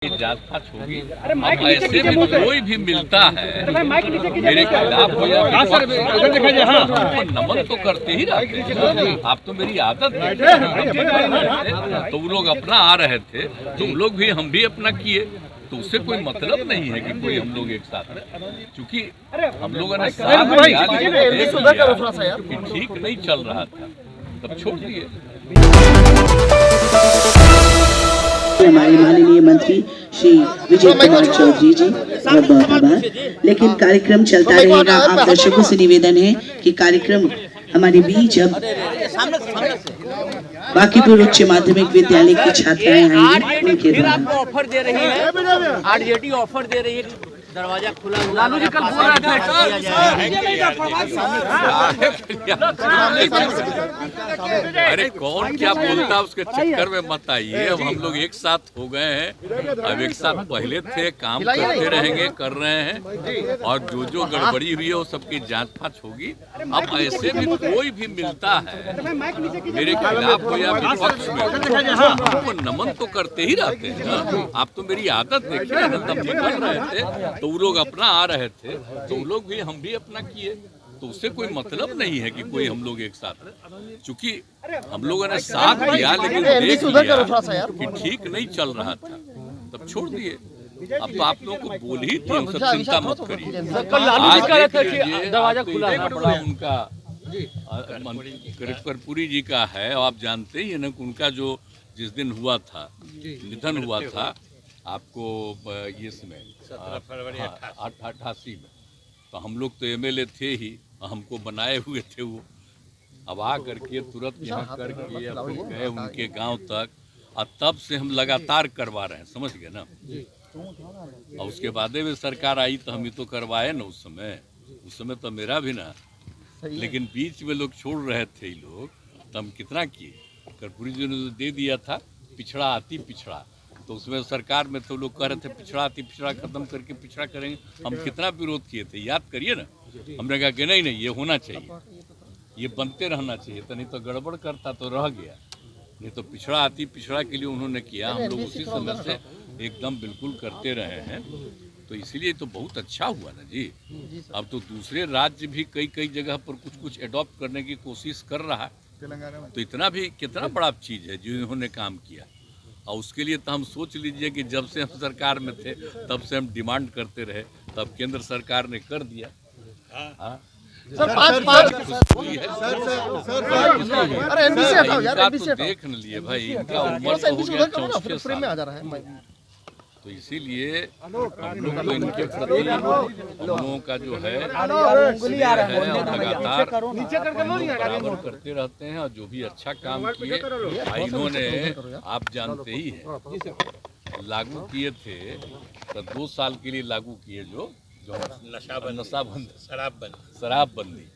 जांच फांच होगी। अब ऐसे में कोई भी मिलता है मेरे खिलाफ हो या हमको नमन तो करते ही रहते हैं। आप तो मेरी आदत है। तो वो लोग अपना आ रहे थे तो वो लोग भी हम भी अपना किए, तो उससे कोई मतलब नहीं है कि कोई हम लोग एक साथ हैं। क्योंकि हम लोगों ने साथ दिया कि ठीक नहीं चल रहा था तब छोड़ दिए। हमारे माननीय मंत्री श्री विजय कुमार चौधरी जी बहुत बहुत आभार। लेकिन कार्यक्रम चलता रहेगा। आप दर्शकों से निवेदन है कि कार्यक्रम हमारे बीच अब बांकीपुर उच्च माध्यमिक विद्यालय की छात्राएं आएंगी, उनके द्वारा ऑफर दे रही है। आरजेडी ऑफर दे रही है, दरवाजा खुला। लालू जी कल बोल रहे थे। अरे कौन क्या बोलता उसके चक्कर में मत आइए। अब हम लोग एक साथ हो गए हैं, अब एक साथ पहले थे, काम करते रहेंगे, कर रहे हैं, और जो गड़बड़ी हुई है वो सबकी जांच फांच होगी। अब ऐसे में कोई भी मिलता है मेरे खिलाफ हो या विपक्ष में, हमको नमन तो करते ही रहते हैं ना। आप तो मेरी आदत देखिए ना, तब निकल रहे थे तो वो लोग अपना आ रहे थे तो वो लोग भी हम भी अपना किए, तो उससे कोई मतलब नहीं है कि कोई हम लोग एक साथ हैं। चूंकि हम लोगों ने साथ दिया लेकिन देख लिया कि ठीक नहीं चल रहा था तब छोड़ दिए। अब तो आप लोगों को बोल ही थी, सब चिंता मत करिए। दरवाजा खुला है बड़ा उनका कर्पूरी जी का है, और आप जानते ही है ना कि उनका जो जिस दिन हुआ था, निधन हुआ था आपको ये समय फरवरी 88 में, तो हम लोग तो एमएलए थे ही, हमको बनाए हुए थे वो। अब आ करके तुरंत यहाँ करके गए उनके गांव तक, और तब से हम लगातार करवा रहे हैं, समझ गए ना। और उसके बाद में सरकार आई तो हम ही तो करवाए ना। उस समय तो मेरा भी ना, लेकिन बीच में लोग छोड़ रहे थे ये लोग, तो हम कितना किए। कर्पूरी जी ने दे दिया था पिछड़ा अति पिछड़ा, तो उसमें सरकार में तो लोग कह रहे थे पिछड़ा अति पिछड़ा खत्म करके पिछड़ा करेंगे। हम कितना विरोध किए थे, याद करिए ना। हमने कहा कि नहीं ये होना चाहिए, ये बनते रहना चाहिए, तो नहीं तो गड़बड़ करता तो रह गया। नहीं तो पिछड़ा अति पिछड़ा के लिए उन्होंने किया, हम लोग उसी समय से एकदम बिल्कुल करते रहे हैं। तो इसीलिए तो बहुत अच्छा हुआ ना जी। अब तो दूसरे राज्य भी कई जगह पर कुछ एडॉप्ट करने की कोशिश कर रहा है, तो इतना भी कितना बड़ा चीज़ है जो इन्होंने काम किया। और उसके लिए तो हम सोच लीजिए कि जब से हम सरकार में थे तब से हम डिमांड करते रहे, तब केंद्र सरकार ने कर दिया। तो देख न लिए भाई, इनका उम्र तो हो गया 64 साल। तो इसीलिए हम लोग तो इनके प्रति हम लोगों का जो है लगातार बराबर करते रहते हैं। और जो भी अच्छा काम किए इन्होंने, आप जानते ही हैं, लागू किए थे तो 2 साल के लिए लागू किए जो नशाबंदी शराबबंदी,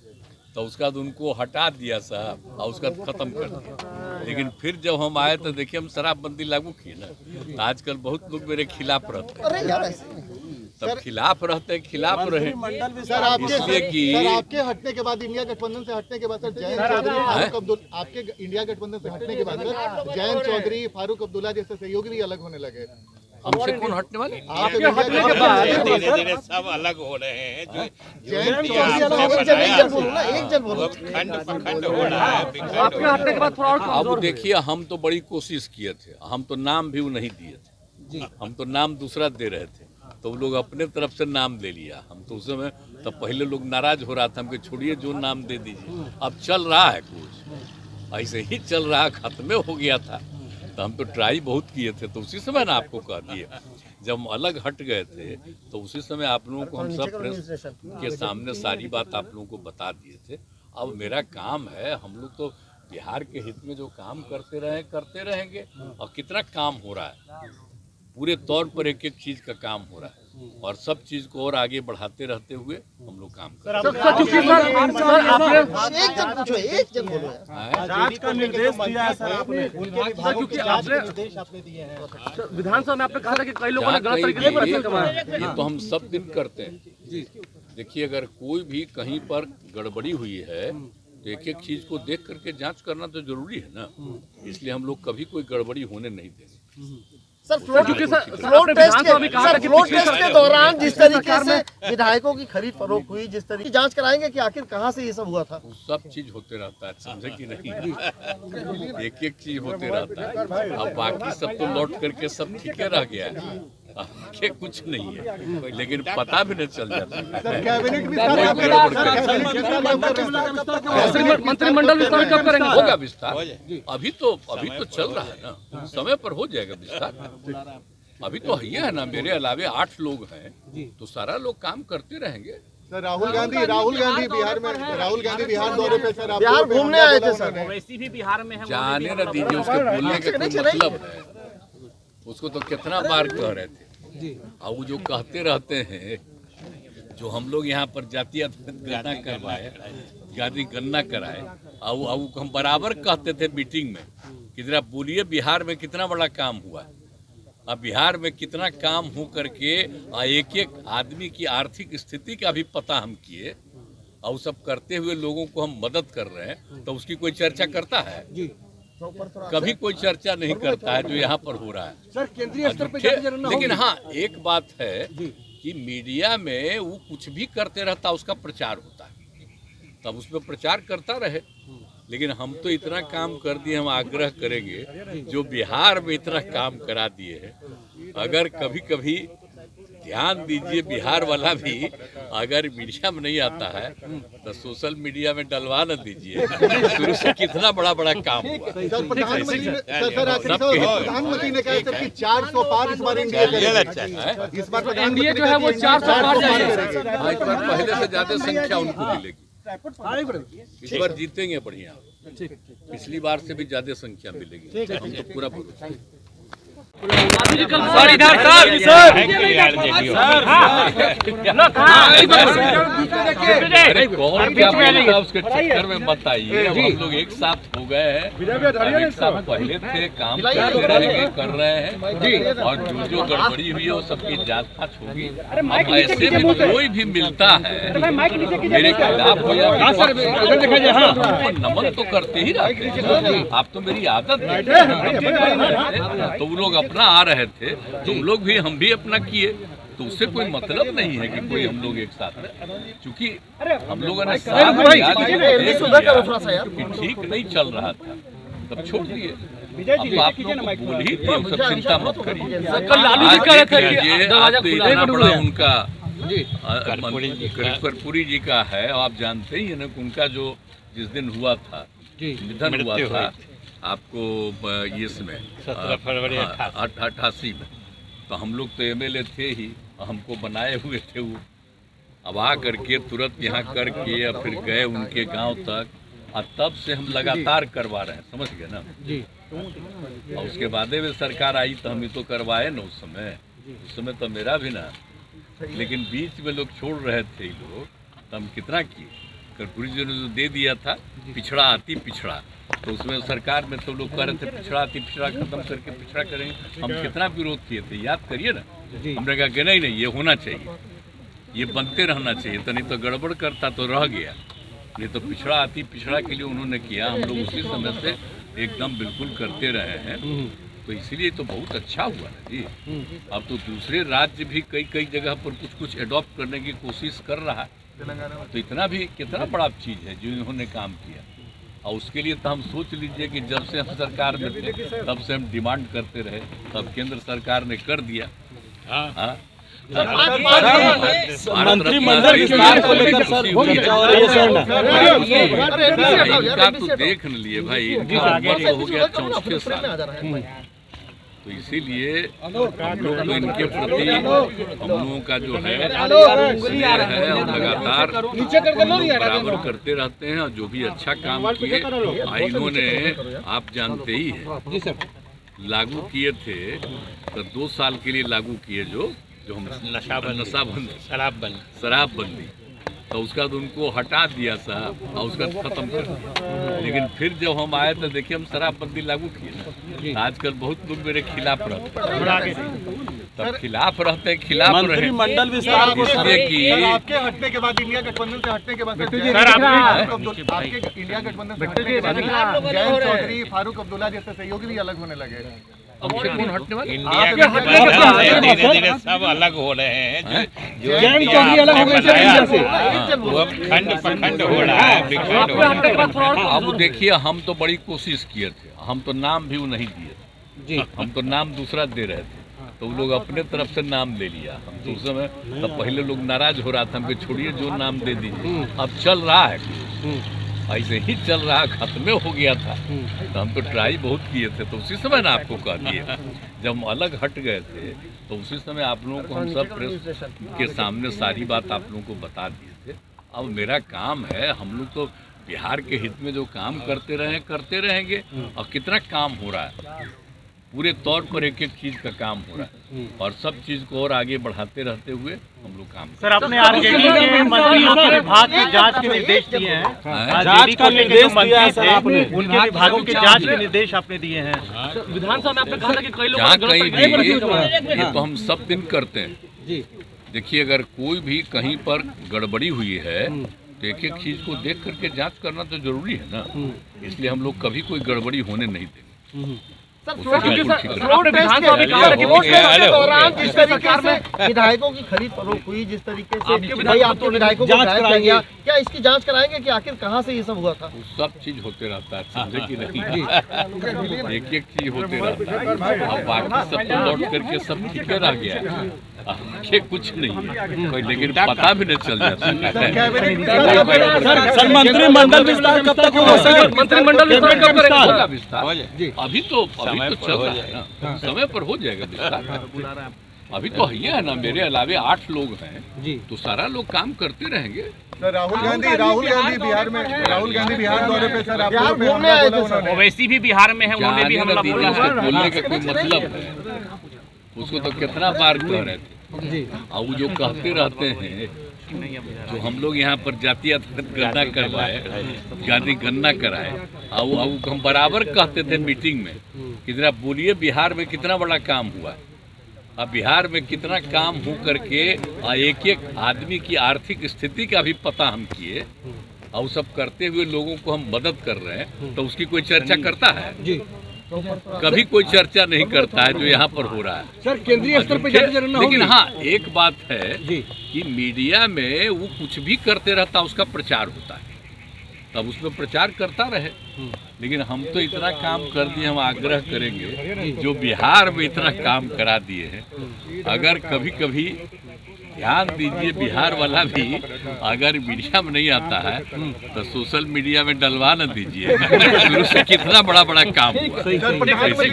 तो उसका बाद उनको हटा दिया साहब, और उसका खत्म कर दिया। लेकिन फिर जब हम आए तो देखिए हम शराबबंदी लागू किए ना, तो आजकल बहुत लोग मेरे खिलाफ रहते हैं। तब खिलाफ रहे, इसलिए कि आपके हटने के बाद, इंडिया गठबंधन से हटने के बाद सर, जयंत चौधरी आपके इंडिया गठबंधन से हटने के बाद जयंत चौधरी फारूक अब्दुल्ला जैसे सहयोगी भी अलग होने लगे। हमसे कौन हटने वाले? आपके हटने के बाद धीरे सब अलग हो रहे हैं। जो जयंत चौधरी एक जन बोलो, खंड हो रहा है। आपके हटने के बाद थोड़ा और अब देखिए, हम तो बड़ी कोशिश किए थे, हम तो नाम भी नहीं दिए थे, हम तो नाम दूसरा दे रहे थे, तो वो लोग अपने तरफ से नाम ले लिया। हम तो उस समय तब पहले लोग नाराज हो रहा था, हमको छोड़िए जो नाम दे दीजिए। अब चल रहा है कुछ ऐसे ही चल रहा, खत्म हो गया था। तो हम तो ट्राई बहुत किए थे, तो उसी समय ना आपको कह दिए, जब हम अलग हट गए थे तो उसी समय आप लोगों को हम सब प्रेस के सामने सारी बात आप लोगों को बता दिए थे। अब मेरा काम है, हम लोग तो बिहार के हित में जो काम करते रहेंगे। और कितना काम हो रहा है, पूरे तौर पर एक चीज का काम हो रहा है, और सब चीज को और आगे बढ़ाते रहते हुए हम लोग काम कर रहे हैं। विधानसभा में आपने कहा था कि कई लोगों ने गलत तरीके से पैसे कमाए। ये तो हम सब दिन करते हैं। देखिए, अगर कोई भी कहीं पर गड़बड़ी हुई है तो एक चीज को देख करके जांच करना तो जरूरी है ना। इसलिए हम लोग कभी कोई गड़बड़ी होने नहीं देंगे। सर फ्लोर टेस्ट के दौरान जिस तरीके से विधायकों की खरीद फरोख्त हुई, जिस तरीके की जांच कराएंगे कि आखिर कहां से ये सब हुआ था। सब चीज होते रहता है, समझे कि नहीं, एक एक चीज होते रहता है। अब बाकी सब तो लौट करके सब ठीक रह गया है, आगे कुछ नहीं है, लेकिन पता भी नहीं चल जाता है। मंत्रिमंडल विस्तार कब करेंगे? होगा विस्तार, अभी तो चल रहा है ना, समय पर हो जाएगा विस्तार। अभी तो है ना, मेरे अलावे 8 लोग हैं, तो सारा लोग काम करते रहेंगे। सर राहुल गांधी बिहार में, राहुल गांधी बिहार दौरे पे सर, बिहार घूमने आए थे सर। वैसी भी बिहार में है, जाने न दीजिए, उसके बोलने का कोई मतलब है। उसको तो कितना बार कह रहे थे, और वो जो कहते रहते हैं, जो हम लोग यहाँ पर जातीय गणना करवाए, जाति गणना कराए, और हम बराबर कहते थे मीटिंग में कि जरा बोलिए बिहार में कितना बड़ा काम हुआ। अब बिहार में कितना काम हो करके एक एक आदमी की आर्थिक स्थिति का भी पता हम किए, और सब करते हुए लोगों को हम मदद कर रहे हैं, तो उसकी कोई चर्चा करता है? कभी कोई चर्चा नहीं करता है जो यहाँ पर हो रहा है सर। केंद्रीय स्तर पर लेकिन हाँ, एक बात है कि मीडिया में वो कुछ भी करते रहता, उसका प्रचार होता है, तब उसमें प्रचार करता रहे। लेकिन हम तो इतना काम कर दिए, हम आग्रह करेंगे जो बिहार में इतना काम करा दिए हैं, अगर कभी कभी ध्यान दीजिए, बिहार वाला भी अगर मीडिया में नहीं आता है तो सोशल मीडिया में डलवा न दीजिए। शुरू से कितना बड़ा काम हुआ। प्रधानमंत्री ने कहा सर कि 400 पार इस बार इंडिया करेगा। इस बार एनडीए जो है वो 400 पार जाएगा। इस बार पहले से ज्यादा संख्या उनको मिलेगी, इस बार जीतेंगे बढ़िया, पिछली बार से भी ज्यादा संख्या मिलेगी, हम तो पूरा भरोसा है। अरे कौन क्या बोला उसके चक्कर में मत आइए। हम लोग एक साथ हो गए हैं, एक साथ पहले थे, काम करते रहेंगे, कर रहे हैं, और जो गड़बड़ी हुई है वो सबकी जांच फांच होगी। अब ऐसे में कोई भी मिलता है मेरे खिलाफ हो या नमन तो करते ही रहते हैं। आप तो मेरी आदत है, तो वो लोग अपना आ रहे थे, तुम लोग भी हम भी अपना किए, तो उससे कोई मतलब नहीं है कि कोई हम लोग एक साथ रहे। क्योंकि हम लोगों ने कि ठीक नहीं चल रहा था, तब छोड़ दिए। अब आप लोग बोल ही दिए, सब चिंता मत करिए। इतना बड़ा उनका कर्पूरी जी का है, आप जानते ही है ना, उनका जो जिस दिन हुआ था, निधन हुआ था, आपको ये इसमें 17 फरवरी 88 में, तो हम लोग तो एमएलए थे ही, हमको बनाए हुए थे वो। अब आ करके तुरंत यहाँ करके या फिर गए उनके गांव तक, और तब से हम लगातार करवा रहे हैं, समझ गए ना जी। और उसके बाद में सरकार आई तो हम ही तो करवाए ना उस समय तो मेरा भी ना, लेकिन बीच में लोग छोड़ रहे थे लोग, तो हम कितना किए। कर्पूरी जी ने जो दे दिया था पिछड़ा आती पिछड़ा, तो उसमें सरकार में तो लोग कह रहे थे पिछड़ा आती पिछड़ा खत्म करके पिछड़ा करेंगे, हम कितना विरोध किए थे, याद करिए ना। हमने कहा कि नहीं ये होना चाहिए, ये बनते रहना चाहिए, तो नहीं तो गड़बड़ करता तो रह गया। ये तो पिछड़ा आती पिछड़ा के लिए उन्होंने किया, हम लोग उसी समय से एकदम बिल्कुल करते रहे हैं, तो इसीलिए तो बहुत अच्छा हुआ ना जी। अब तो दूसरे राज्य भी कई जगह पर कुछ एडॉप्ट करने की कोशिश कर रहा है, तो इतना भी कितना बड़ा चीज़ है जो इन्होंने काम किया। और उसके लिए तो हम सोच लीजिए कि जब से हम सरकार में थे तब से हम डिमांड करते रहे, तब केंद्र सरकार ने कर दिया। मंत्रिमंडल विस्तार को लेकर सर इनका तो देख न लिए भाई, इनकी उम्र तो हो गया 64 साल, तो इसीलिए हम लोग तो इनके प्रति हम लोगों का जो है स्नेह है, और लगातार बराबर करते रहते हैं। और जो भी अच्छा काम किए इन्होंने, आप जानते ही है, लागू किए थे तो 2 साल के लिए लागू किए जो हम नशाबंदी शराबबंदी, तो उसका तो उनको हटा दिया साहब, और उसका खत्म कर दिया। लेकिन फिर जब हम आए तो देखिए हम शराबबंदी लागू किए ना। आजकल बहुत लोग मेरे खिलाफ रहते हैं, तब खिलाफ रहते हैं, खिलाफ रहे मंडल विस्तार, इसलिए कि आपके हटने के बाद, इंडिया गठबंधन से हटने के बाद आपके इंडिया गठबंधन से हटने के बाद जयंत चौधरी, फारूक अब्दुल्ला जैसे सहयोगी भी अलग होने लगे। हमसे कौन हटने वाला? इंडिया के बाद धीरे धीरे सब अलग हो रहे हैं। जो इंडिया आपने बनाया था, वो अब खंड प्रखंड हो रहा है, विखंड हो रहा है। अब देखिए, हम तो बड़ी कोशिश किए थे, हम तो नाम भी वो नहीं दिए जी, हम तो नाम दूसरा दे रहे थे, तो वो लोग अपने तरफ से नाम ले लिया। हम तो उस समय तब पहले लोग नाराज हो रहा था, हमको छोड़िए जो नाम दे दीजिए। अब चल रहा है, ऐसे ही चल रहा, खत्म हो गया था तो हम तो ट्राई बहुत किए थे। तो उसी समय ना आपको कह दिए, जब हम अलग हट गए थे तो उसी समय आप लोगों को हम सब प्रेस के सामने सारी बात आप लोगों को बता दिए थे। अब मेरा काम है, हम लोग तो बिहार के हित में जो काम करते रहे करते रहेंगे। और कितना काम हो रहा है, पूरे तौर पर एक एक चीज का काम हो रहा है, और सब चीज को और आगे बढ़ाते रहते हुए हम लोग काम। सर, आपने आरजेडी के मंत्रियों के विभाग की जांच के निर्देश दिए हैं। आरजेडी को लेकर जो मंत्री थे, उनके विभागों के जांच के निर्देश आपने दिए हैं। विधानसभा में आपने कहा था कि कई लोग जहाँ कहीं भी, ये तो हम सब दिन करते हैं। देखिए, अगर कोई भी कहीं पर गड़बड़ी हुई है तो एक एक चीज को देख करके जांच करना तो जरूरी है ना। इसलिए हम लोग कभी कोई गड़बड़ी होने नहीं देंगे। जिस तरीके से विधायकों की खरीद फरोख्त हुई, जिस तरीके से भाई आपके विधायकों को गायब किया गया, क्या इसकी जांच कराएंगे कि आखिर कहां से ये सब हुआ था? सब चीज होते रहता है, समझे कि नहीं? एक एक चीज होते रहता है। अब बाकी सब तो लौट करके सब ठीक रह गया है, आगे कुछ नहीं है कोई, लेकिन पता भी नहीं चल जाता। सर, मंत्रिमंडल विस्तार कब तक होगा? सर, मंत्रिमंडल विस्तार अभी तो चल रहा है ना, समय पर हो जाएगा विस्तार। अभी तो है ना, मेरे अलावे 8 लोग हैं, तो सारा लोग काम करते रहेंगे। सर राहुल गांधी बिहार में, राहुल गांधी बिहार दौरे पे सर, बिहार घूमने आए थे सर। ओवैसी भी बिहार में है, उन्होंने भी हमला बोला है। बोलने का कोई मतलब है? उसको तो कितना बार कह रहे थे। और वो जो कहते रहते हैं, जो हम लोग यहाँ पर जातीय गणना करवाए, जाति गणना कराए, और वो हम बराबर कहते थे मीटिंग में कि जरा बोलिए बिहार में कितना बड़ा काम हुआ है। अब बिहार में कितना काम हो करके एक एक आदमी की आर्थिक स्थिति का भी पता हम किए, और सब करते हुए लोगों को हम मदद कर रहे हैं, तो उसकी कोई चर्चा करता है? कभी कोई चर्चा नहीं करता है जो यहाँ पर हो रहा है। सर, केंद्रीय स्तर पर लेकिन हाँ, एक बात है कि मीडिया में वो कुछ भी करते रहता, उसका प्रचार होता है, तब उसमें प्रचार करता रहे। लेकिन हम तो इतना काम कर दिए, हम आग्रह करेंगे जो बिहार में इतना काम करा दिए हैं, अगर कभी कभी ध्यान दीजिए, बिहार वाला भी अगर मीडिया में नहीं आता है तो सोशल मीडिया में डलवा न दीजिए। शुरू से कितना बड़ा बड़ा काम हुआ। प्रधानमंत्री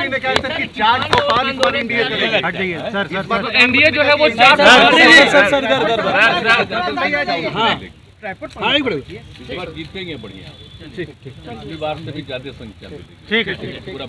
ने कहा था कि 400 पार इस बार एनडीए करेगा। सर, एनडीए जो है वो इस बार जीतेंगे बढ़िया, पिछली बार से भी ज्यादा संख्या में। ठीक है, पूरा